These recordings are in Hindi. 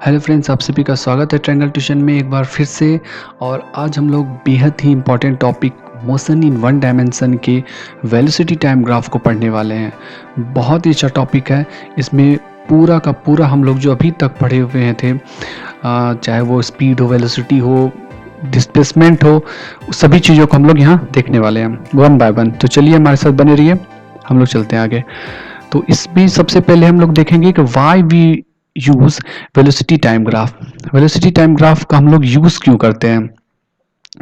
हेलो फ्रेंड्स, आप सभी का स्वागत है ट्रायंगल ट्यूशन में एक बार फिर से। और आज हम लोग बेहद ही important topic motion in one dimension के वेलोसिटी टाइम ग्राफ को पढ़ने वाले हैं। बहुत ही अच्छा टॉपिक है। इसमें पूरा का पूरा हम लोग जो अभी तक पढ़े हुए थे, चाहे वो स्पीड हो, वेलोसिटी हो, डिस्प्लेसमेंट हो, सभी चीज़ों को हम लोग यहाँ देखने वाले हैं वन बाय वन। तो चलिए हमारे साथ बने रहिए, हम लोग चलते हैं आगे। तो इसमें सबसे पहले हम लोग देखेंगे कि why we use velocity time graph. Velocity time graph का हम लोग यूज क्यों करते हैं,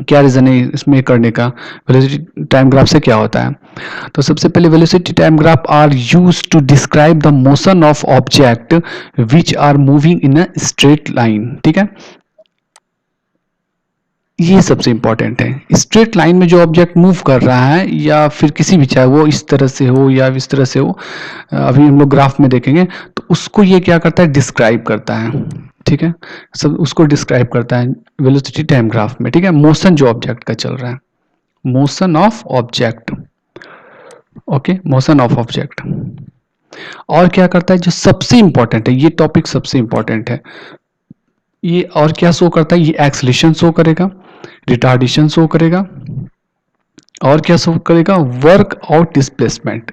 क्या रीजन है इसमें करने का, वेलोसिटी टाइम ग्राफ से क्या होता है। तो सबसे पहले velocity time graph are used to describe the motion of object which are moving in a straight line. ठीक है, ये सबसे इंपॉर्टेंट है। स्ट्रेट लाइन में जो ऑब्जेक्ट मूव कर रहा है या फिर किसी भी, चाहे वो इस तरह से हो या इस तरह से हो, अभी हम लोग ग्राफ में देखेंगे तो उसको ये क्या करता है, डिस्क्राइब करता है। ठीक है, सब उसको डिस्क्राइब करता है वेलोसिटी टाइम ग्राफ में। ठीक है, मोशन जो ऑब्जेक्ट का चल रहा है, motion of object. Okay, motion of object. और क्या करता है, जो सबसे इंपॉर्टेंट है, ये टॉपिक सबसे इंपॉर्टेंट है, ये और क्या शो करता है, ये एक्सेलेरेशन शो करेगा, रिटार्डेशन शो करेगा, और क्या शो करेगा, वर्क आउट डिस्प्लेसमेंट।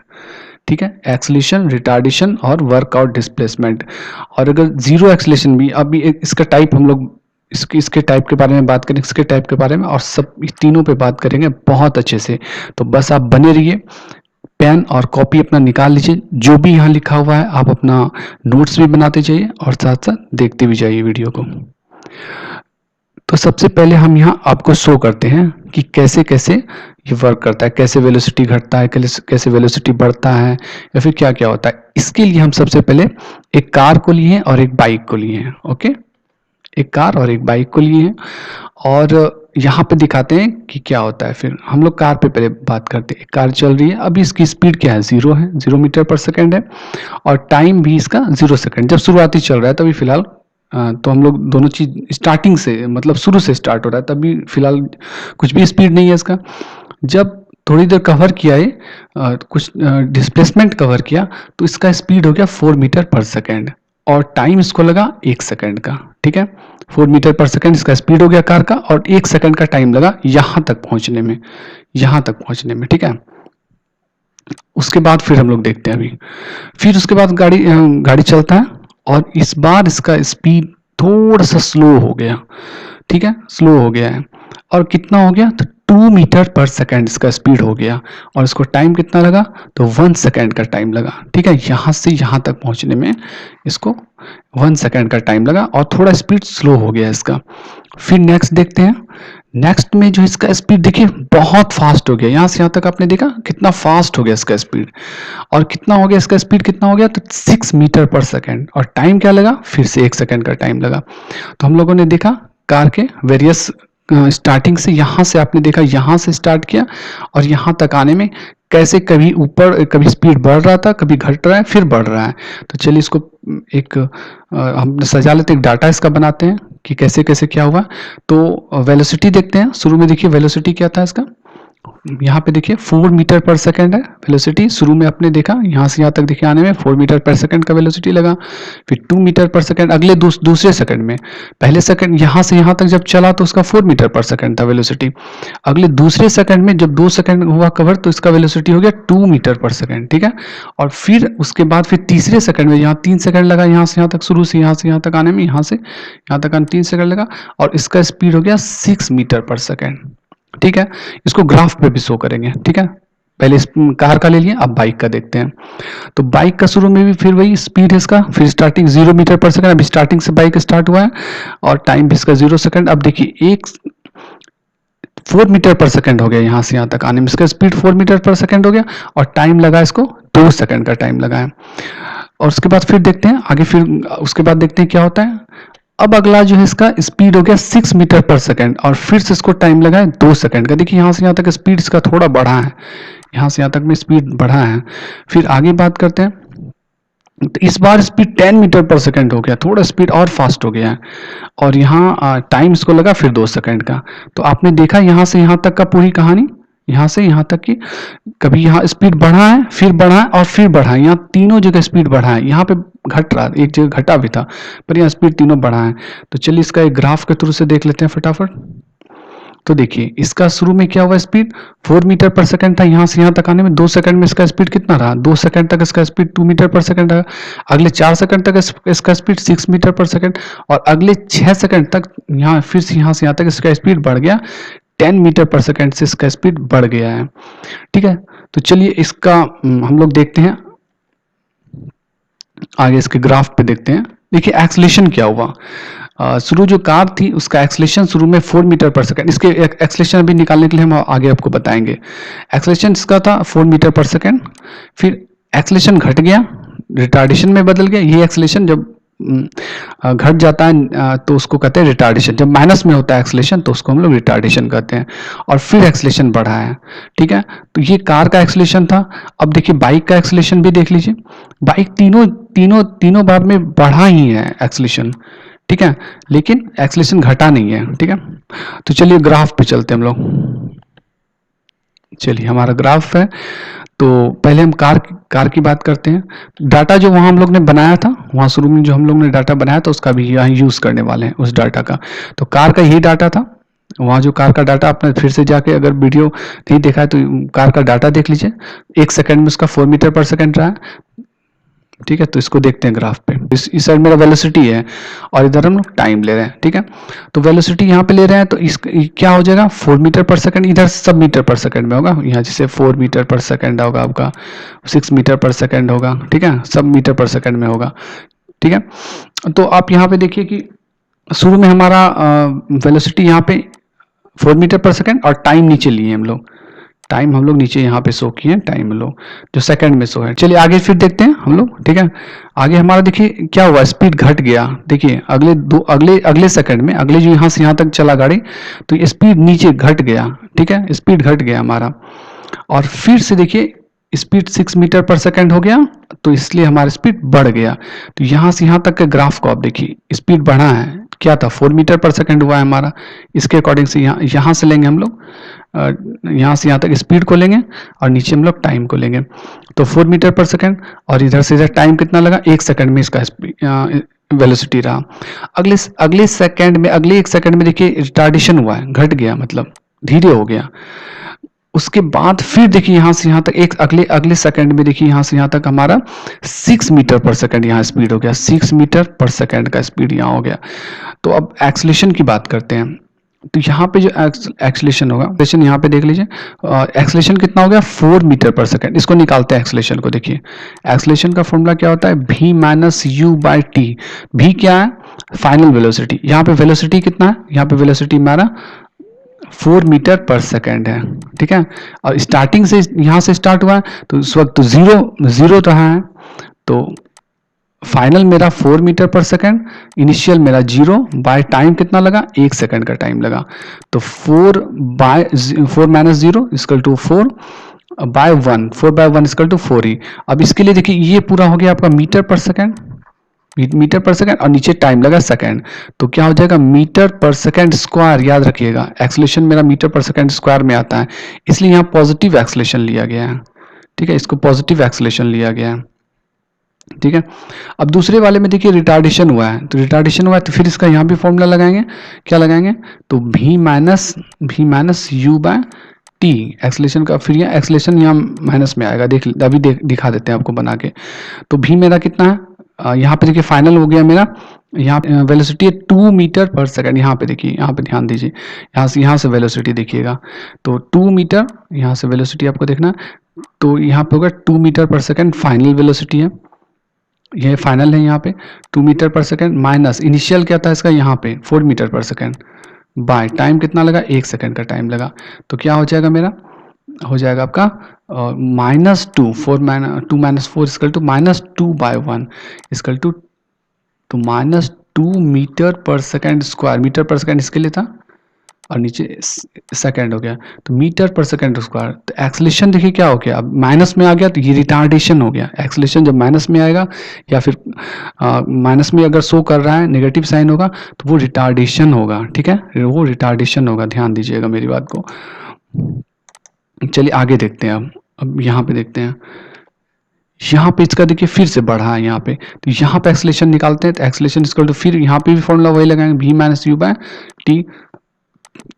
ठीक है, एक्सेलेरेशन, रिटार्डेशन और वर्क आउट डिस्प्लेसमेंट। और अगर जीरो एक्सेलेरेशन भी, अभी इसका टाइप हम लोग इसके टाइप के बारे में बात करेंगे, इसके टाइप के बारे में, और सब तीनों पे बात करेंगे बहुत अच्छे से। तो बस आप बने रहिए, पेन और कॉपी अपना निकाल लीजिए, जो भी यहाँ लिखा हुआ है आप अपना नोट्स भी बनाते जाइए और साथ साथ देखते भी जाइए वीडियो को। तो सबसे पहले हम यहाँ आपको शो करते हैं कि कैसे कैसे ये वर्क करता है, कैसे वेलोसिटी घटता है, कैसे वेलोसिटी बढ़ता है, या फिर क्या क्या होता है। इसके लिए हम सबसे पहले एक कार को लिए हैं और एक बाइक को लिए हैं। ओके, एक कार और एक बाइक को लिए हैं और यहाँ पे दिखाते हैं कि क्या होता है। फिर हम लोग कार पे पहले बात करते हैं। कार चल रही है, अभी इसकी स्पीड क्या है, 0 है, 0 मीटर पर सेकेंड है, और टाइम भी इसका 0 सेकेंड। जब शुरुआती चल रहा है तभी फिलहाल, तो हम लोग दोनों चीज स्टार्टिंग से, मतलब शुरू से स्टार्ट हो रहा है, तभी फिलहाल कुछ भी स्पीड नहीं है इसका। जब थोड़ी देर कवर किया है, कुछ डिस्प्लेसमेंट कवर किया, तो इसका स्पीड हो गया 4 मीटर पर सेकेंड और टाइम इसको लगा 1 सेकेंड का। ठीक है, 4 मीटर पर सेकेंड इसका स्पीड हो गया कार का, और 1 सेकेंड का टाइम लगा यहाँ तक पहुंचने में, यहाँ तक पहुंचने में। ठीक है, उसके बाद फिर हम लोग देखते हैं अभी। फिर उसके बाद गाड़ी चलता है और इस बार इसका स्पीड थोड़ा सा स्लो हो गया। ठीक है, स्लो हो गया है, और कितना हो गया, तो 2 मीटर पर सेकेंड इसका स्पीड हो गया, और इसको टाइम कितना लगा, तो 1 सेकेंड का टाइम लगा। ठीक है, यहाँ से यहाँ तक पहुँचने में इसको 1 सेकेंड का टाइम लगा, और थोड़ा स्पीड स्लो हो गया इसका। फिर नेक्स्ट देखते हैं। नेक्स्ट में जो इसका स्पीड देखिए बहुत फास्ट हो गया, यहाँ से यहाँ तक आपने देखा कितना फास्ट हो गया इसका स्पीड, और कितना हो गया इसका स्पीड, कितना हो गया, तो 6 मीटर पर सेकेंड, और टाइम क्या लगा, फिर से 1 सेकेंड का टाइम लगा। तो हम लोगों ने देखा कार के वेरियस स्टार्टिंग से, यहाँ से आपने देखा यहाँ से स्टार्ट किया और यहाँ तक आने में कैसे कभी ऊपर, कभी स्पीड बढ़ रहा था, कभी घट रहा है, फिर बढ़ रहा है। तो चलिए इसको एक हम सजा लेते हैं, एक डाटा इसका बनाते हैं कि कैसे कैसे क्या हुआ। तो वेलोसिटी देखते हैं। शुरू में देखिए वेलोसिटी क्या था इसका, यहाँ पे देखिए 4 मीटर पर सेकेंड है वेलोसिटी। शुरू में आपने देखा यहाँ से यहाँ तक देखिए आने में 4 मीटर पर सेकेंड का वेलोसिटी लगा। फिर 2 मीटर पर सेकेंड अगले दूसरे सेकंड में, पहले सेकंड यहाँ से यहाँ तक जब चला तो उसका 4 मीटर पर सेकेंड था वेलोसिटी। अगले दूसरे सेकंड में जब 2 सेकंड हुआ कवर तो इसका वेलोसिटी हो गया 2 मीटर पर सेकेंड। ठीक है, और फिर उसके बाद फिर तीसरे सेकंड में, यहाँ 3 सेकंड लगा यहाँ से यहाँ तक, शुरू से यहाँ तक आने में, यहाँ से यहाँ तक आने 3 सेकंड लगा, और इसका स्पीड हो गया 6 मीटर पर सेकेंड। ठीक है, इसको ग्राफ पे भी शो करेंगे। ठीक है, पहले इस कार का ले लिए, अब बाइक का देखते हैं। तो बाइक का शुरू में भी फिर वही स्पीड है इसका, फिर स्टार्टिंग 0 मीटर पर सेकंड, अभी स्टार्टिंग से बाइक स्टार्ट हुआ है, और टाइम भी इसका 0 सेकंड। अब देखिए 4 मीटर पर सेकंड हो गया, यहाँ से यहाँ तक आने में इसका स्पीड 4 मीटर पर सेकंड हो गया, और टाइम लगा इसको 2 सेकंड का टाइम लगा है। और उसके बाद फिर देखते हैं आगे, फिर उसके बाद देखते हैं क्या होता है। अब अगला जो है इसका स्पीड हो गया 6 मीटर पर सेकंड, और फिर से इसको टाइम लगा है 2 सेकंड का। देखिए यहाँ से यहाँ तक स्पीड इसका थोड़ा बढ़ा है, यहाँ से यहाँ तक में स्पीड बढ़ा है। फिर आगे बात करते हैं, तो इस बार स्पीड 10 मीटर पर सेकंड हो गया, थोड़ा स्पीड और फास्ट हो गया है, और यहाँ टाइम इसको लगा फिर 2 सेकंड का। तो आपने देखा यहाँ से यहाँ तक का पूरी कहानी, यहाँ से यहाँ तक कि कभी यहाँ स्पीड बढ़ा है, फिर बढ़ा है और फिर बढ़ा है, यहाँ तीनों जगह स्पीड बढ़ा है, यहाँ पे घट रहा, एक जगह घटा भी था, पर यहाँ स्पीड तीनों बढ़ा है। तो चलिए इसका एक ग्राफ के थ्रू से देख लेते हैं फटाफट। तो देखिए इसका शुरू में क्या हुआ, स्पीड 4 मीटर पर सेकंड था, यहाँ से यहाँ तक आने में 2 सेकंड में इसका स्पीड कितना रहा, 2 सेकंड तक इसका स्पीड 2 मीटर पर सेकंड रहा। अगले 4 सेकंड तक इसका स्पीड 6 मीटर पर सेकंड, और अगले 6 सेकंड तक यहाँ फिर से यहाँ से यहाँ तक इसका स्पीड बढ़ गया, 10 मीटर पर सेकंड से इसका स्पीड बढ़ गया है। ठीक है, तो चलिए इसका हम लोग देखते हैं आगे, इसके ग्राफ पे देखते हैं। देखिए एक्सलेशन क्या हुआ, शुरू जो कार थी उसका एक्सलेशन शुरू में 4 मीटर पर सेकंड, इसके एक्सलेशन अभी निकालने के लिए हम आगे आपको बताएंगे। एक्सलेशन इसका था 4 मीटर पर सेकंड, फिर एक्सलेशन घट गया, रिटार्डेशन में बदल गया। ये एक्सलेशन जब घट जाता है तो उसको कहते हैं रिटार्डेशन, जब माइनस में होता है एक्सलेशन तो उसको हम लोग रिटार्डेशन कहते हैं। और फिर एक्सलेशन बढ़ा है। ठीक है, तो ये कार का एक्सलेशन था। अब देखिए बाइक का एक्सलेशन भी देख लीजिए, बाइक तीनों तीनों तीनों बार में बढ़ा ही है एक्सलेशन। ठीक है, लेकिन एक्सलेशन घटा नहीं है। ठीक है, तो चलिए ग्राफ पे चलते हैं हम लोग। चलिए हमारा ग्राफ है, तो पहले हम कार की बात करते हैं। डाटा जो वहाँ हम लोग ने बनाया था, वहाँ शुरू में जो हम लोग ने डाटा बनाया था उसका भी यहाँ यूज़ करने वाले हैं उस डाटा का। तो कार का यही डाटा था, वहाँ जो कार का डाटा, आपने फिर से जाके अगर वीडियो नहीं देखा है तो कार का डाटा देख लीजिए। 1 सेकंड में उसका 4 मीटर पर सेकंड रहा है। ठीक है, तो इसको देखते हैं ग्राफ पे। इस साइड मेरा वेलोसिटी है और इधर हम लोग टाइम ले रहे हैं। ठीक है, तो वेलोसिटी यहाँ पे ले रहे हैं तो इस क्या हो जाएगा, 4 मीटर पर सेकंड, इधर सब मीटर पर सेकंड में होगा। यहाँ जैसे 4 मीटर पर सेकंड होगा आपका, 6 मीटर पर सेकंड होगा। ठीक है, सब मीटर पर सेकंड में होगा। ठीक है, तो आप यहाँ पे देखिए कि शुरू में हमारा वेलोसिटी यहाँ पे 4 मीटर पर सेकंड और टाइम नीचे लिए हम लोग, टाइम हम लोग नीचे यहाँ पे शो किए, टाइम हम लोग जो सेकंड में शो है। चलिए आगे फिर देखते हैं हम लोग। ठीक है, आगे हमारा देखिए क्या हुआ, स्पीड घट गया। देखिए अगले सेकंड में, अगले जो यहाँ से यहाँ तक चला गाड़ी, तो स्पीड नीचे घट गया। ठीक है, स्पीड घट गया हमारा, और फिर से देखिए स्पीड 6 मीटर पर सेकंड हो गया, तो इसलिए हमारा स्पीड बढ़ गया। तो यहाँ से यहाँ तक के ग्राफ को आप देखिए, स्पीड बढ़ा है, क्या था 4 मीटर पर सेकंड हुआ है हमारा। इसके अकॉर्डिंग से यहाँ से लेंगे हम लोग, यहाँ से यहाँ तक स्पीड को लेंगे और नीचे हम लोग टाइम को लेंगे। तो 4 मीटर पर सेकंड, और इधर से इधर टाइम कितना लगा, 1 सेकंड में इसका वेलोसिटी रहा। अगले सेकंड में, अगले 1 सेकंड में देखिए रिटार्डेशन हुआ है, घट गया, मतलब धीरे हो गया। उसके बाद फिर देखिए यहाँ से यहाँ तक एक अगले सेकंड में देखिए यहाँ से यहाँ तक हमारा 6 मीटर पर सेकंड यहाँ स्पीड हो गया, 6 मीटर पर सेकंड का स्पीड यहाँ हो गया। तो अब एक्सलेशन की बात करते हैं। तो यहाँ पे जो एक्सलेशन होगा, एक्सलेशन यहाँ पे देख लीजिए, एक्सलेशन कितना हो गया, 4 मीटर पर सेकंड। इसको निकालते हैं एक्सलेशन को। देखिए एक्सलेशन का फॉर्मूला क्या होता है, v minus u by T. v क्या है, फाइनल वेलोसिटी। यहाँ पे वेलोसिटी कितना है, यहाँ पे वेलोसिटी हमारा 4 मीटर पर सेकंड है। ठीक है, और स्टार्टिंग से यहाँ से स्टार्ट हुआ है तो उस वक्त तो जीरो रहा है, तो फाइनल मेरा 4 मीटर पर सेकंड, इनिशियल मेरा 0, बाय टाइम कितना लगा, 1 सेकंड का टाइम लगा। तो 4 minus 0 equal to 4 by 1, 4 by 1 equal to 4 ही। अब इसके लिए देखिए ये पूरा हो गया आपका metre per second, metre per second, और नीचे टाइम लगा सेकंड, तो क्या हो जाएगा मीटर पर सेकंड स्क्वायर। याद रखिएगा एक्सलेशन मेरा मीटर पर सेकंड स्क्वायर में आता है, इसलिए यहाँ पॉजिटिव एक्सलेशन लिया गया है। ठीक है, इसको पॉजिटिव एक्सलेशन लिया गया है। ठीक है, अब दूसरे वाले में देखिए रिटार्डेशन हुआ है, तो रिटार्डेशन हुआ है तो फिर इसका यहाँ भी फॉर्मूला लगाएंगे, क्या लगाएंगे, तो v minus u by t acceleration का। फिर यहाँ एक्सलेशन यहाँ माइनस में आएगा, अभी दिखा देते हैं आपको बना के। तो v मेरा कितना है, यहाँ पे देखिए फाइनल हो गया मेरा, यहाँ वेलोसिटी है 2 मीटर पर सेकंड। यहाँ पे देखिए, यहाँ पे ध्यान दीजिए, यहाँ से वेलोसिटी देखिएगा, तो 2 मीटर, यहाँ से वेलोसिटी आपको देखना, तो यहाँ पे होगा 2 metre per second final velocity है, ये फाइनल है यहाँ पे 2 metre per second, minus initial क्या था इसका यहाँ पे 4 metre per second, by time कितना लगा, 1 सेकंड का टाइम लगा। तो क्या हो जाएगा मेरा, हो जाएगा आपका minus 2 minus 4 equal to minus 2 by 1 equal to, तो minus 2 metre per second square, metre per second इसके लिए था और नीचे सेकंड हो गया, तो मीटर पर सेकंड स्क्वायर। तो एक्सलेशन देखिए क्या हो गया, अब माइनस में आ गया तो ये रिटार्डेशन हो गया। एक्सलेशन जब माइनस में आएगा या फिर माइनस में अगर शो कर रहा है, नेगेटिव साइन होगा तो वो रिटार्डेशन होगा। ठीक है, वो रिटार्डेशन होगा, ध्यान दीजिएगा मेरी बात को। चलिए आगे देखते हैं अब यहाँ पे देखते हैं, यहाँ पे इसका देखिए फिर से बढ़ा है यहाँ पे, तो यहाँ पे एक्सेलेरेशन निकालते हैं, तो एक्सेलेरेशन इक्वल टू फिर यहाँ पे भी फॉर्मूला वही लगाएंगे v minus u by t.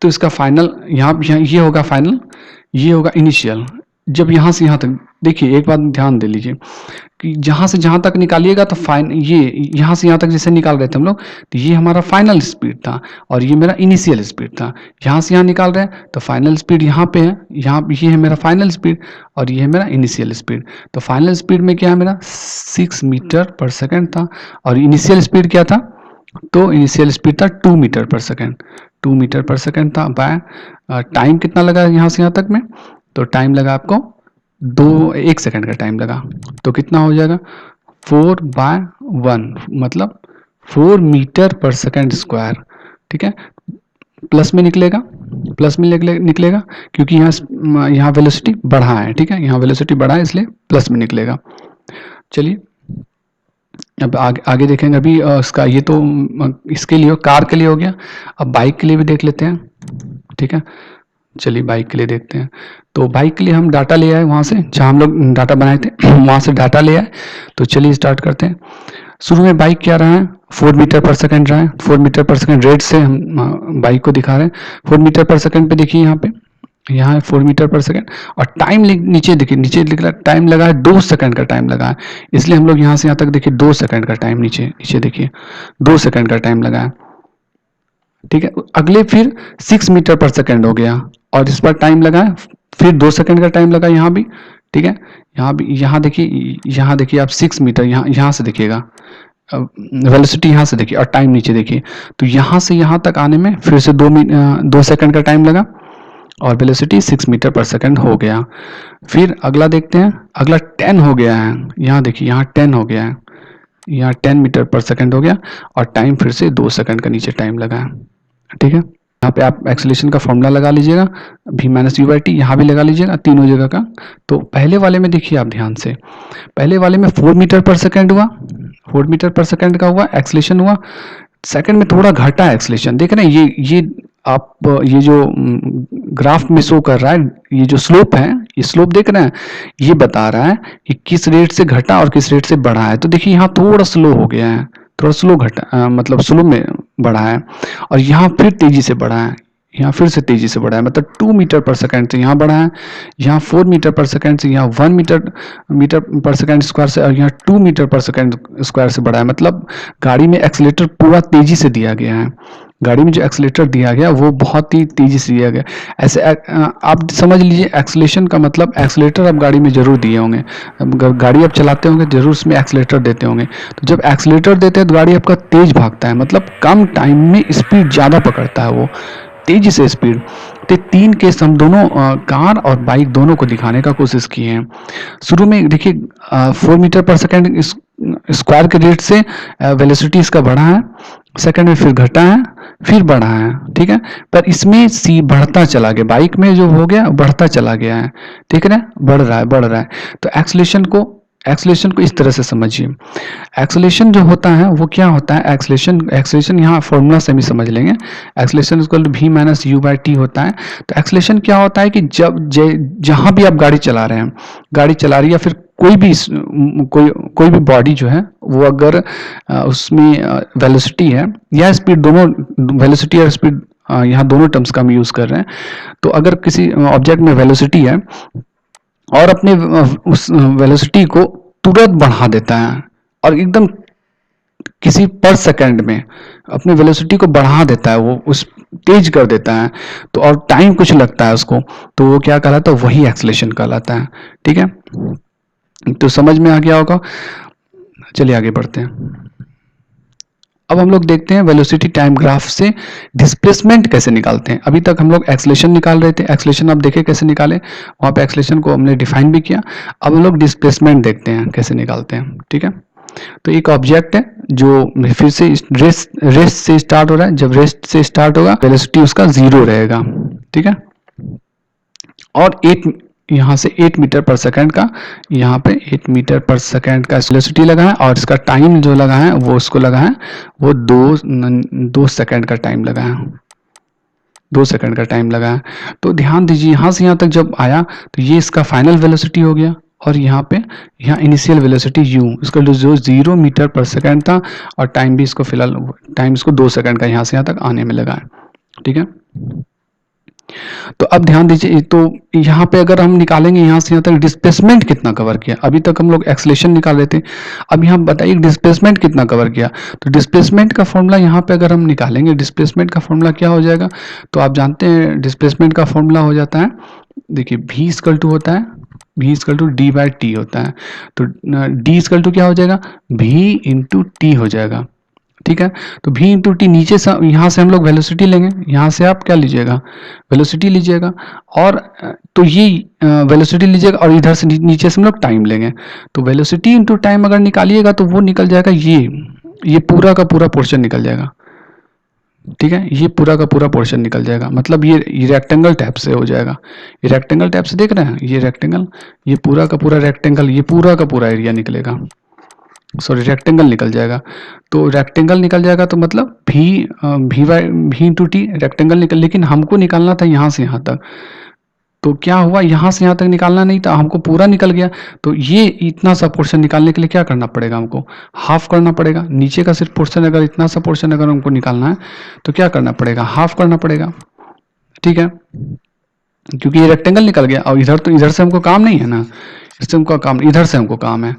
तो इसका फाइनल यहाँ ये होगा फाइनल, ये होगा इनिशियल। जब यहाँ से यहाँ तक देखिए, एक बात ध्यान दे लीजिए कि जहाँ से जहाँ तक निकालिएगा तो फाइन ये यहाँ से यहाँ तक जैसे निकाल रहे थे हम लोग, तो ये हमारा फाइनल स्पीड था और ये मेरा इनिशियल स्पीड था। यहाँ से यहाँ निकाल रहे हैं तो फाइनल स्पीड यहाँ पे है, यहाँ ये है मेरा फाइनल स्पीड और ये है मेरा इनिशियल स्पीड। तो फाइनल स्पीड में क्या है मेरा 6 मीटर पर सेकेंड था और इनिशियल स्पीड क्या था, तो इनिशियल स्पीड था 2 मीटर पर सेकेंड, 2 मीटर पर सेकेंड था। बाय टाइम कितना लगा यहाँ से यहाँ तक में, तो टाइम लगा आपको 1 सेकेंड का टाइम लगा। तो कितना हो जाएगा 4/1 मतलब 4 मीटर पर सेकेंड स्क्वायर। ठीक है, प्लस में निकलेगा, प्लस में निकलेगा क्योंकि यहाँ वेलोसिटी बढ़ा है। ठीक है, यहाँ वेलोसिटी बढ़ा है इसलिए प्लस में निकलेगा। चलिए अब आगे देखेंगे। अभी इसका ये तो इसके लिए कार के लिए हो गया, अब बाइक के लिए भी देख लेते हैं। ठीक है, चलिए बाइक के लिए देखते हैं। तो बाइक के लिए हम डाटा ले आए वहाँ से जहाँ हम लोग डाटा बनाए थे वहाँ से डाटा ले आए। तो चलिए स्टार्ट करते हैं। शुरू में बाइक क्या रहा है 4 मीटर पर सेकंड रहा है, 4 मीटर पर सेकंड रेट से हम बाइक को दिखा रहे हैं। 4 मीटर पर सेकंड पे देखिए यहाँ पे, यहाँ है 4 मीटर पर सेकंड और टाइम नीचे देखिए, नीचे लिख रहा टाइम लगा है 2 सेकंड का टाइम लगा है, इसलिए हम लोग यहाँ से यहाँ तक देखिए 2 सेकंड का टाइम, नीचे देखिए 2 सेकंड का टाइम लगा है। ठीक है, अगले फिर 6 मीटर पर सेकंड हो गया और इस पर टाइम लगा है फिर 2 सेकंड का टाइम लगा यहाँ भी। ठीक है, यहाँ भी, यहाँ देखिए आप 6 मीटर, यहाँ से देखिएगा वेलोसिटी, यहाँ से देखिए और टाइम नीचे देखिए। तो यहाँ से यहाँ तक आने में फिर से 2 सेकंड का टाइम लगा और वेलोसिटी 6 मीटर पर सेकंड हो गया। फिर अगला देखते हैं, अगला 10 हो गया है, यहाँ देखिए यहाँ 10 हो गया है, यहाँ 10 मीटर पर सेकंड हो गया और टाइम फिर से 2 सेकंड का नीचे टाइम लगा है। ठीक है, यहाँ पे आप एक्सेलेरेशन का फॉर्मूला लगा लीजिएगा, v minus u by T यहाँ भी लगा लीजिएगा तीनों जगह का। तो पहले वाले में देखिए आप ध्यान से, पहले वाले में 4 मीटर पर सेकंड हुआ, 4 मीटर पर सेकंड का हुआ एक्सेलेरेशन हुआ। सेकंड में थोड़ा घटा एक्सेलेरेशन, देख रहे हैं ये आप ये जो ग्राफ में शो कर रहा है, ये जो स्लोप है, ये स्लोप देख रहे हैं, ये बता रहा है कि किस रेट से घटा और किस रेट से बढ़ा है। तो देखिए यहाँ थोड़ा स्लो हो गया है, थोड़ा स्लो घटा मतलब स्लो में बढ़ा है और यहाँ फिर तेजी से बढ़ा है, यहाँ फिर से तेजी से बढ़ा है, मतलब 2 मीटर पर सेकंड से यहाँ बढ़ा है, यहाँ 4 मीटर पर सेकंड से यहाँ 1 मीटर पर सेकंड स्क्वायर से और यहाँ 2 मीटर पर सेकंड स्क्वायर से बढ़ा है। मतलब गाड़ी में एक्सीलेटर पूरा तेजी से दिया गया है, गाड़ी में जो एक्सीलेटर दिया गया वो बहुत ही तेजी से दिया गया। ऐसे आप समझ लीजिए एक्सीलेशन का मतलब एक्सीलेटर आप गाड़ी में जरूर दिए होंगे, गाड़ी आप चलाते होंगे जरूर उसमें एक्सीलेटर देते होंगे। तो जब एक्सीलेटर देते हैं तो गाड़ी आपका तेज भागता है, मतलब कम टाइम में स्पीड ज़्यादा पकड़ता है, वो तेजी से स्पीड। तो 3 केस हम दोनों कार और बाइक दोनों को दिखाने का कोशिश किए हैं। शुरू में देखिए 4 मीटर पर सेकंड स्क्वायर के रेट से वेलोसिटी इसका बढ़ा है, सेकंड में फिर घटा है फिर बढ़ा है। ठीक है, पर इसमें सी बढ़ता चला गया, बाइक में जो हो गया बढ़ता चला गया है। ठीक है, बढ़ रहा है। तो एक्सेलेरेशन को इस तरह से समझिए। एक्सेलेरेशन जो होता है वो क्या होता है, एक्सेलेरेशन यहाँ फॉर्मूला से भी समझ लेंगे। Acceleration equal to v minus u by t होता है। तो एक्सेलेरेशन क्या होता है कि जब जहाँ भी आप गाड़ी चला रहे हैं, गाड़ी चला रही है या फिर कोई भी बॉडी जो है वो अगर उसमें वेलोसिटी है या स्पीड, दोनों वेलोसिटी और स्पीड यहाँ दोनों टर्म्स का हम यूज कर रहे हैं। तो अगर किसी ऑब्जेक्ट में वेलोसिटी है और अपने उस वेलोसिटी को तुरंत बढ़ा देता है और एकदम किसी पर सेकंड में अपने वेलोसिटी को बढ़ा देता है, वो उस तेज कर देता है, तो और टाइम कुछ लगता है उसको, तो वो क्या कहलाता है, वही एक्सेलेरेशन कहलाता है। ठीक है, तो समझ में आ गया होगा। चलिए आगे बढ़ते हैं। अब हम लोग देखते हैं वेलोसिटी टाइम ग्राफ से डिस्प्लेसमेंट कैसे निकालते हैं। अभी तक हम लोग एक्सेलेरेशन निकाल रहे थे, एक्सेलेरेशन आप देखे कैसे निकाले, वहाँ पे एक्सेलेरेशन को हमने डिफाइन भी किया। अब हम लोग डिस्प्लेसमेंट देखते हैं कैसे निकालते हैं। ठीक है, तो एक ऑब्जेक्ट है जो फिर से रेस्ट से स्टार्ट हो रहा है, जब रेस्ट से स्टार्ट होगा वेलोसिटी उसका 0 रहेगा। ठीक है, और यहाँ से 8 मीटर पर सेकंड का, यहाँ पे 8 मीटर पर सेकंड का वेलोसिटी लगा है और इसका टाइम जो लगा है वो उसको लगा है वो 2 सेकंड का टाइम लगा है। 2 सेकंड का टाइम लगा है। तो ध्यान दीजिए यहाँ से यहाँ तक जब आया तो ये इसका फाइनल वेलोसिटी हो गया, और यहाँ पे यहाँ इनिशियल वेलोसिटी u, इसका जो 0 मीटर पर सेकंड था, और टाइम भी इसको फिलहाल टाइम इसको 2 सेकंड का यहाँ से यहाँ तक आने में लगा है। ठीक है, तो अब ध्यान दीजिए, तो यहाँ पे अगर हम निकालेंगे यहाँ से यहाँ तक डिस्प्लेसमेंट कितना कवर किया, अभी तक हम लोग एक्सलेशन निकाल रहे थे, अब यहाँ बताइए डिस्प्लेसमेंट कितना कवर किया। तो डिस्प्लेसमेंट का फॉर्मूला यहाँ पे अगर हम निकालेंगे, डिस्प्लेसमेंट का फॉर्मूला क्या हो जाएगा, तो आप जानते हैं डिस्प्लेसमेंट का फॉर्मूला हो जाता है, देखिए v इक्वल टू होता है, v equal to d by t होता है। तो d इक्वल टू क्या हो जाएगा, v इंटू टी हो जाएगा। ठीक है, तो v इंटू टी, नीचे से यहाँ से हम लोग वेलोसिटी लेंगे, यहाँ से आप क्या लीजिएगा, वेलोसिटी लीजिएगा, और तो ये वेलोसिटी लीजिएगा, और इधर से नीचे से हम लोग टाइम लेंगे। तो वेलोसिटी इंटू टाइम अगर निकालिएगा तो वो निकल जाएगा, ये पूरा का पूरा पोर्शन निकल जाएगा। ठीक है, ये पूरा का पूरा पोर्शन निकल जाएगा, मतलब ये रेक्टेंगल टाइप से हो जाएगा। ये रेक्टेंगल टाइप से देख रहे हैं, ये रेक्टेंगल, ये पूरा का पूरा रेक्टेंगल, ये पूरा का पूरा एरिया निकलेगा, सॉरी रेक्टेंगल निकल जाएगा। तो रेक्टेंगल निकल जाएगा तो मतलब भी इंटू टी रेक्टेंगल निकल, लेकिन हमको निकालना था यहाँ से यहाँ तक, तो क्या हुआ, यहाँ से यहाँ तक निकालना नहीं था, हमको पूरा निकल गया। तो ये इतना सा पोर्शन निकालने के लिए क्या करना पड़ेगा, हमको हाफ करना पड़ेगा। नीचे का सिर्फ पोर्शन, अगर इतना सा पोर्शन अगर हमको निकालना है तो क्या करना पड़ेगा, हाफ करना पड़ेगा। ठीक है, क्योंकि ये रेक्टेंगल निकल गया, और इधर तो इधर से हमको काम नहीं है ना, इससे हमको काम, इधर से हमको काम है।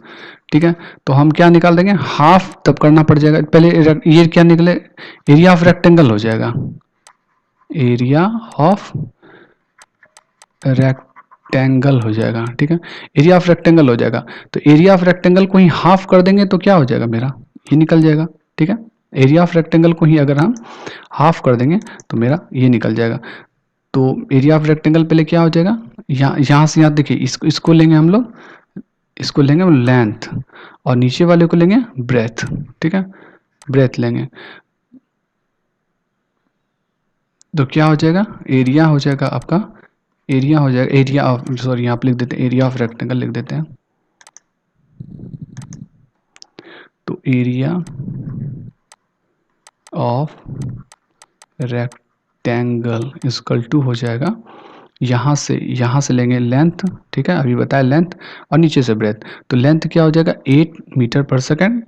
ठीक है, तो हम क्या निकाल देंगे, हाफ तब करना पड़ जाएगा। पहले ये क्या निकले, एरिया ऑफ रेक्टेंगल हो जाएगा, एरिया ऑफ रेक्टेंगल हो जाएगा। ठीक है, एरिया ऑफ रेक्टेंगल हो जाएगा। तो एरिया ऑफ रेक्टेंगल को ही हाफ कर देंगे तो क्या हो जाएगा, मेरा ये निकल जाएगा। ठीक है, एरिया ऑफ रेक्टेंगल को ही अगर हम हाफ कर देंगे तो मेरा ये निकल जाएगा। तो एरिया ऑफ रेक्टेंगल पहले क्या हो जाएगा, यहाँ से यहाँ देखिए, इसको लेंगे हम लोग, इसको लेंगे हम लेंथ, और नीचे वाले को लेंगे ब्रेथ। ठीक है, ब्रेथ लेंगे तो क्या हो जाएगा, एरिया हो जाएगा आपका, एरिया हो जाएगा, एरिया ऑफ, सॉरी यहाँ पे लिख देते हैं, एरिया ऑफ रेक्टेंगल लिख देते हैं। तो area of rectangle equal to हो जाएगा, यहाँ से लेंगे लेंथ। ठीक है, अभी बताया लेंथ, और नीचे से ब्रेथ। तो लेंथ क्या हो जाएगा, 8 मीटर पर सेकेंड।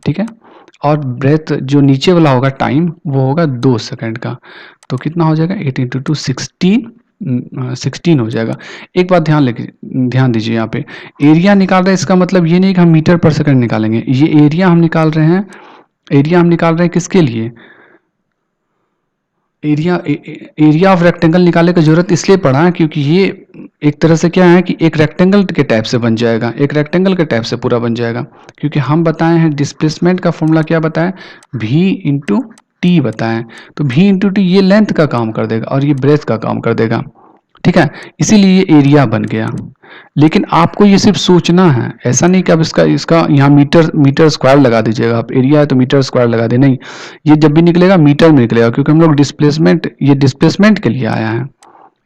ठीक है, और ब्रेथ जो नीचे वाला होगा टाइम, वो होगा 2 सेकंड का। तो कितना हो जाएगा, 8 इंटू 2 16 हो जाएगा। एक बात ध्यान दीजिए, यहाँ पे एरिया निकाल रहे हैं, इसका मतलब ये नहीं कि हम मीटर पर सेकंड निकालेंगे, ये एरिया हम निकाल रहे हैं, एरिया हम निकाल रहे हैं किसके लिए, एरिया ऑफ रेक्टेंगल निकालने की जरूरत इसलिए पड़ा क्योंकि ये एक तरह से क्या है कि एक रेक्टेंगल के टाइप से बन जाएगा, एक रेक्टेंगल के टाइप से पूरा बन जाएगा। क्योंकि हम बताए हैं डिस्प्लेसमेंट का फॉर्मूला क्या बताएं, v इंटू टी बताएं। तो v इंटू टी ये लेंथ का काम कर देगा और ये ब्रेथ का काम कर देगा। ठीक है, इसीलिए ये एरिया बन गया। लेकिन आपको ये सिर्फ सोचना है, ऐसा नहीं कि आप इसका यहाँ मीटर स्क्वायर लगा दीजिएगा। आप एरिया है तो मीटर स्क्वायर लगा दे, नहीं, ये जब भी निकलेगा मीटर में निकलेगा, क्योंकि हम लोग ये डिस्प्लेसमेंट के लिए आया है।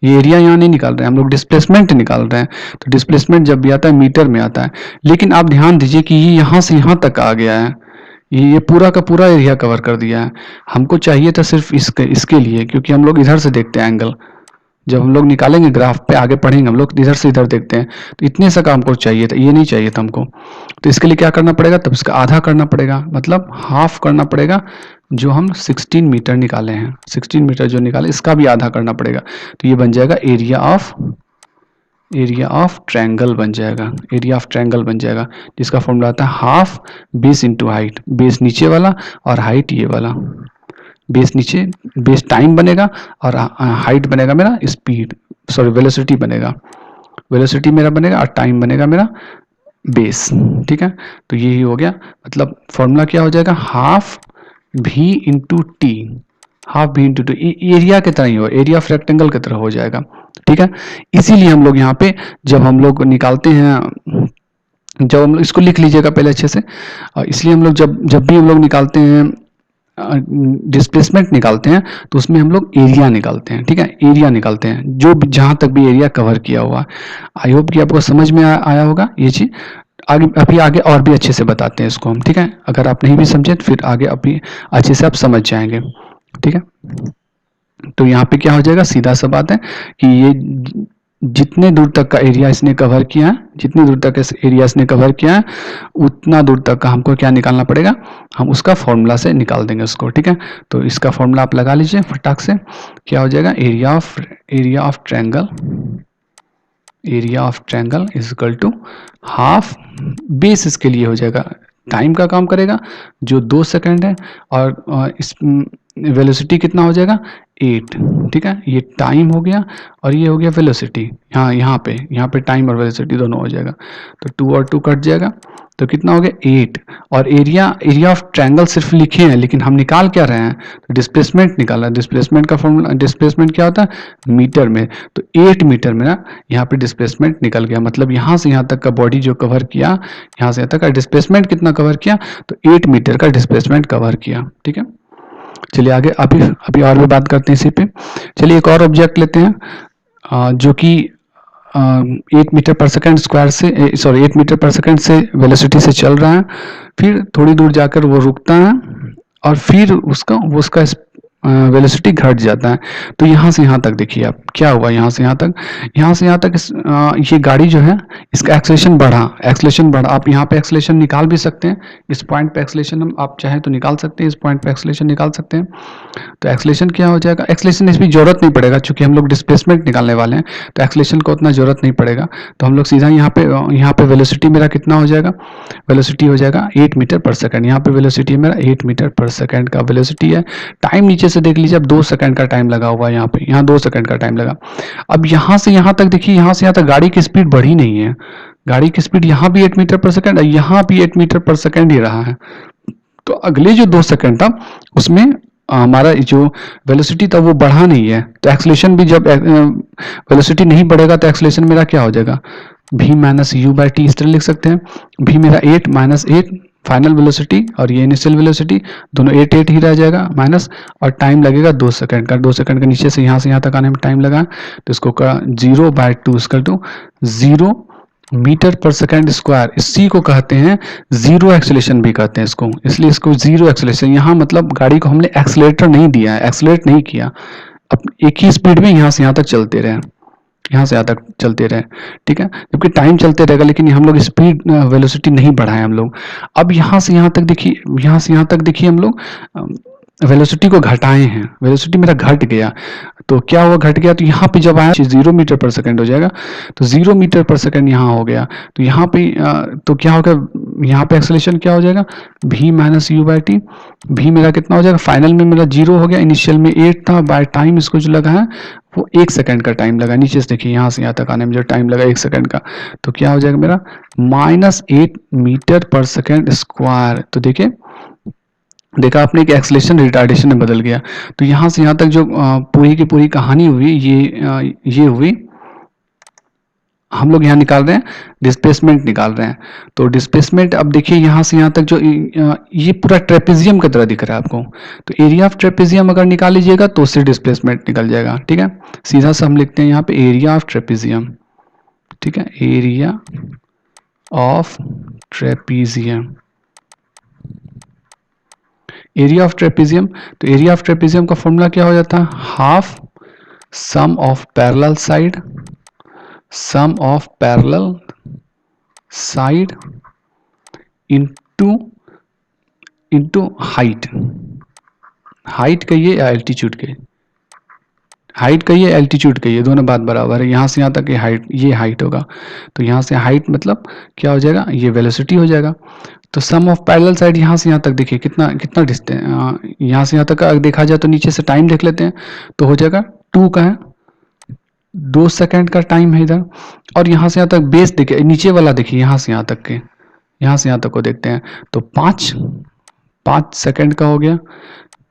ये एरिया यहाँ नहीं निकाल रहे हैं हम लोग, डिस्प्लेसमेंट निकाल रहे हैं। तो डिस्प्लेसमेंट जब भी आता है मीटर में आता है। लेकिन आप ध्यान दीजिए कि ये यहाँ से यहाँ तक आ गया है, ये पूरा का पूरा एरिया कवर कर दिया है। हमको चाहिए था सिर्फ इसके लिए, क्योंकि हम लोग इधर से देखते हैं एंगल, जब हम लोग निकालेंगे ग्राफ पे आगे पढ़ेंगे हम लोग इधर से इधर देखते हैं, तो इतने सा काम हमको चाहिए था, ये नहीं चाहिए था हमको। तो इसके लिए क्या करना पड़ेगा, तब इसका आधा करना पड़ेगा, मतलब हाफ करना पड़ेगा। जो हम 16 मीटर निकाले हैं, 16 मीटर जो निकाले इसका भी आधा करना पड़ेगा। तो ये बन जाएगा एरिया ऑफ ट्रायंगल बन जाएगा, एरिया ऑफ ट्रायंगल बन जाएगा, जिसका फॉर्मूला आता है half base into height, base नीचे वाला और हाइट ये वाला। बेस टाइम बनेगा और हाइट बनेगा मेरा स्पीड, सॉरी वेलोसिटी बनेगा, वेलोसिटी मेरा बनेगा और टाइम बनेगा मेरा बेस। ठीक है, तो यही हो गया, मतलब फॉर्मूला क्या हो जाएगा, half v into T, half v into T, area की तरह ही हो, एरिया ऑफ रेक्टेंगल की तरह हो जाएगा। ठीक है, इसीलिए हम लोग यहाँ पे जब हम लोग निकालते हैं, जब हम इसको लिख लीजिएगा पहले अच्छे से, इसलिए हम लोग जब भी हम लोग निकालते हैं डिस्प्लेसमेंट निकालते हैं तो उसमें हम लोग एरिया निकालते हैं। ठीक है, एरिया निकालते हैं जो जहां तक भी एरिया कवर किया हुआ। आई होप कि आपको समझ में आया होगा ये चीज। अभी आगे और भी अच्छे से बताते हैं इसको हम। ठीक है, अगर आप नहीं भी समझे तो फिर आगे अभी अच्छे से आप समझ जाएंगे। ठीक है, तो यहाँ पे क्या हो जाएगा, सीधा सा बात है कि ये जितने दूर तक का एरिया इसने कवर किया है, जितनी दूर तक इस एरिया इसने कवर किया है, उतना दूर तक का हमको क्या निकालना पड़ेगा, हम उसका फॉर्मूला से निकाल देंगे उसको। ठीक है, तो इसका फॉर्मूला आप लगा लीजिए फटाक से। क्या हो जाएगा, area of triangle, area of triangle is equal to half base, इसके लिए हो जाएगा टाइम का काम करेगा जो 2 सेकंड है, और इस वेलोसिटी कितना हो जाएगा 8। ठीक है, ये टाइम हो गया और ये हो गया वेलोसिटी। यहाँ पे टाइम और वेलोसिटी दोनों हो जाएगा, तो 2 और 2 कट जाएगा, तो कितना हो गया 8। और एरिया ऑफ ट्रायंगल सिर्फ लिखे हैं, लेकिन हम निकाल क्या रहे हैं, तो डिस्प्लेसमेंट निकाला। डिस्प्लेसमेंट का फॉर्मूला, डिस्प्लेसमेंट क्या होता है मीटर में, तो 8 मीटर में ना यहाँ पे डिस्प्लेसमेंट निकल गया। मतलब यहाँ से यहाँ तक का बॉडी जो कवर किया, यहाँ से यहाँ तक का डिस्प्लेसमेंट कितना कवर किया, तो 8 मीटर का डिस्प्लेसमेंट कवर किया। ठीक है, चलिए आगे अभी और भी बात करते हैं इसी पे। चलिए एक और ऑब्जेक्ट लेते हैं जो कि 8 मीटर पर सेकंड स्क्वायर से, सॉरी 8 मीटर पर सेकंड से वेलोसिटी से चल रहा है, फिर थोड़ी दूर जाकर वो रुकता है और फिर उसका वेलोसिटी घट जाता है। तो यहाँ से यहाँ तक देखिए आप क्या हुआ, यहाँ से यहाँ तक ये गाड़ी जो है इसका एक्सेलेरेशन बढ़ा। आप यहाँ पे एक्सेलेरेशन निकाल भी सकते हैं, इस पॉइंट पे एक्सेलेरेशन हम आप चाहें तो निकाल सकते हैं, इस पॉइंट पे एक्सेलेरेशन निकाल सकते हैं। तो एक्सेलेरेशन क्या हो जाएगा, एक्सेलेरेशन इसमें जरूरत नहीं पड़ेगा क्योंकि हम लोग डिस्प्लेसमेंट निकालने वाले हैं, तो एक्सेलेरेशन को उतना जरूरत नहीं पड़ेगा। तो हम लोग सीधा यहाँ पे वेलोसिटी मेरा कितना हो जाएगा, वेलोसिटी हो जाएगा 8 मीटर पर सेकंड। यहाँ पे वेलोसिटी मेरा 8 मीटर पर सेकंड का वेलोसिटी है। टाइम नीचे से देख लीजिए, अब 2 सेकंड का टाइम लगा हुआ है यहाँ 2 सेकंड का टाइम लगा। अब यहाँ से यहाँ तक देखिए, यहाँ से यहाँ तक गाड़ी की स्पीड बढ़ी नहीं है, गाड़ी की स्पीड यहाँ भी 8 मीटर पर सेकंड है, यहाँ भी 8 मीटर पर सेकंड ही रहा है। तो अगले जो 2 सेकंड था उसमें हमारा जो वेलोसिटी था वो बढ़ा नहीं है, तो एक्सेलेरेशन भी जब वेलोसिटी नहीं बढ़ेगा तो एक्सेलेरेशन मेरा क्या हो जाएगा, v minus u by T, इस तरह लिख सकते हैं। v मेरा 8 माइनस 8 फाइनल वेलोसिटी और ये इनिशियल वेलोसिटी, दोनों 8 ही रह जाएगा माइनस, और टाइम लगेगा 2 सेकंड का। 2 सेकंड के नीचे से यहाँ तक आने में टाइम लगा, तो इसको 0/2 equal to 0 metre per second square. इसी को कहते हैं जीरो एक्सेलेरेशन भी कहते हैं इसको, इसलिए इसको जीरो एक्सेलेरेशन। यहाँ मतलब गाड़ी को हमने एक्सेलेरेटर नहीं दिया है, एक्सेलेरेट नहीं किया, अब एक ही स्पीड में यहाँ से यहाँ तक चलते रहे, यहाँ से यहाँ तक चलते रहे। ठीक है, जबकि टाइम चलते रहेगा, लेकिन हम लोग स्पीड वेलोसिटी नहीं बढ़ाए हम लोग। अब यहाँ से यहाँ तक देखिए, यहाँ से यहाँ तक देखिए हम लोग वेलोसिटी को घटाए हैं, वेलोसिटी मेरा घट गया। तो क्या हुआ, घट गया, तो यहाँ पे जब आया 0 मीटर पर सेकंड हो जाएगा, तो 0 मीटर पर सेकंड यहाँ हो गया। तो यहाँ पे तो क्या होगा, यहाँ पे एक्सेलेरेशन क्या हो जाएगा, v minus u by T. v मेरा कितना हो जाएगा, फाइनल में मेरा 0 हो गया, इनिशियल में 8 था, बाय टाइम इसको जो लगा है वो 1 सेकंड का टाइम लगा। नीचे से देखिए, यहाँ से यहाँ तक आने में जो टाइम लगा 1 सेकंड का, तो क्या हो जाएगा मेरा -8 मीटर पर सेकंड स्क्वायर। तो देखिए, देखा आपने कि एक्सेलेरेशन रिटार्डेशन में बदल गया। तो यहाँ से यहाँ तक जो पूरी की पूरी कहानी हुई, ये हुई, हम लोग यहाँ निकाल रहे हैं डिस्प्लेसमेंट निकाल रहे हैं। तो डिस्प्लेसमेंट अब देखिए, यहाँ से यहाँ तक जो ये पूरा ट्रेपेजियम की तरह दिख रहा है आपको, तो एरिया ऑफ ट्रेपेजियम अगर निकाल लीजिएगा तो उससे डिस्प्लेसमेंट निकल जाएगा। ठीक है, सीधा सा हम लिखते हैं यहाँ पे एरिया ऑफ ट्रेपेजियम। ठीक है, area of trapezium, area of trapezium. तो एरिया ऑफ ट्रेपेजियम का फॉर्मूला क्या हो जाता है, half sum of parallel side, sum of parallel side into height. Height कहिए या एल्टीट्यूड कहिए, हाइट कहिए एल्टीट्यूड कहिए, दोनों बात बराबर है। यहाँ से यहाँ तक ये हाइट होगा, तो यहाँ से हाइट मतलब क्या हो जाएगा, ये वेलोसिटी हो जाएगा। तो सम ऑफ पैरेलल साइड, यहाँ से यहाँ तक देखिए कितना डिस्टेंस, यहाँ से यहाँ तक अगर देखा जाए तो नीचे से टाइम देख लेते हैं, तो हो जाएगा 2 का है, 2 सेकंड का टाइम है इधर। और यहाँ से यहाँ तक बेस देखिए, नीचे वाला देखिए, यहाँ से यहाँ तक के, यहाँ से यहाँ तक को देखते हैं, तो 5 सेकंड का हो गया,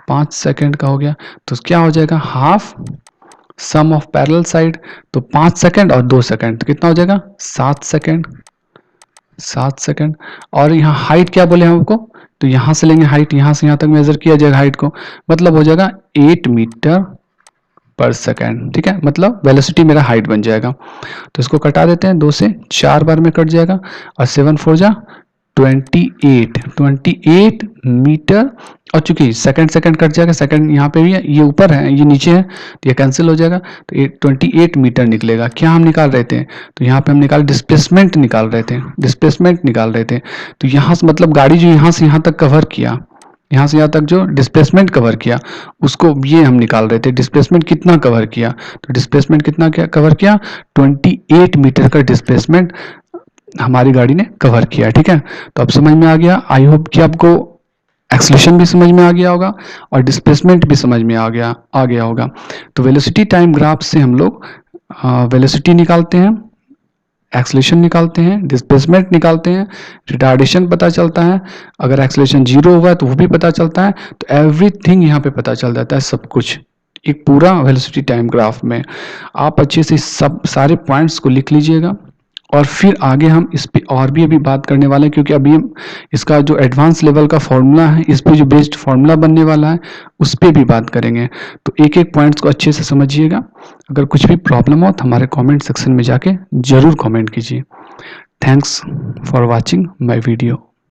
5 सेकंड का हो गया। तो क्या हो जाएगा, half sum of parallel side, तो 5 सेकंड और 2 सेकंड, तो कितना हो जाएगा 7 सेकंड, 7 सेकंड। और यहाँ हाइट क्या बोले हम आपको, तो यहाँ से लेंगे हाइट, यहाँ से यहाँ तक मेजर किया जाएगा हाइट को, मतलब हो जाएगा 8 मीटर पर सेकंड। ठीक है, मतलब वेलोसिटी मेरा हाइट बन जाएगा। तो इसको कटा देते हैं, 2 से 4 बार में कट जाएगा, और 7 4 जा 28 मीटर। और चूंकि सेकंड कट जाएगा, सेकंड यहाँ पे भी है, ये ऊपर है ये नीचे है, तो ये कैंसिल हो जाएगा, तो ये 28 मीटर निकलेगा। क्या हम निकाल रहे थे, तो यहाँ पे हम डिस्प्लेसमेंट निकाल रहे थे। तो यहाँ से मतलब गाड़ी जो यहाँ से यहाँ तक कवर किया, यहाँ से यहाँ तक जो डिस्प्लेसमेंट कवर किया, उसको ये हम निकाल रहे थे, डिस्प्लेसमेंट कितना कवर किया। तो डिस्प्लेसमेंट कितना कवर किया, 28 मीटर का डिस्प्लेसमेंट हमारी गाड़ी ने कवर किया। ठीक है, तो अब समझ में आ गया। आई होप कि आपको एक्सेलरेशन भी समझ में आ गया होगा और डिस्प्लेसमेंट भी समझ में आ गया होगा। तो वेलोसिटी टाइम ग्राफ से हम लोग वेलोसिटी निकालते हैं, एक्सेलरेशन निकालते हैं, डिस्प्लेसमेंट निकालते हैं, रिटार्डेशन पता चलता है, अगर एक्सेलरेशन 0 हुआ है तो वो भी पता चलता है। तो एवरीथिंग यहाँ पे पता चल जाता है, सब कुछ एक पूरा वेलोसिटी टाइम ग्राफ में। आप अच्छे से सब सारे पॉइंट्स को लिख लीजिएगा और फिर आगे हम इस पे और भी अभी बात करने वाले हैं, क्योंकि अभी हम इसका जो एडवांस लेवल का फॉर्मूला है, इस पे जो बेस्ड फॉर्मूला बनने वाला है उस पे भी बात करेंगे। तो एक एक पॉइंट्स को अच्छे से समझिएगा। अगर कुछ भी प्रॉब्लम हो तो हमारे कमेंट सेक्शन में जाके जरूर कमेंट कीजिए। Thanks for watching my video.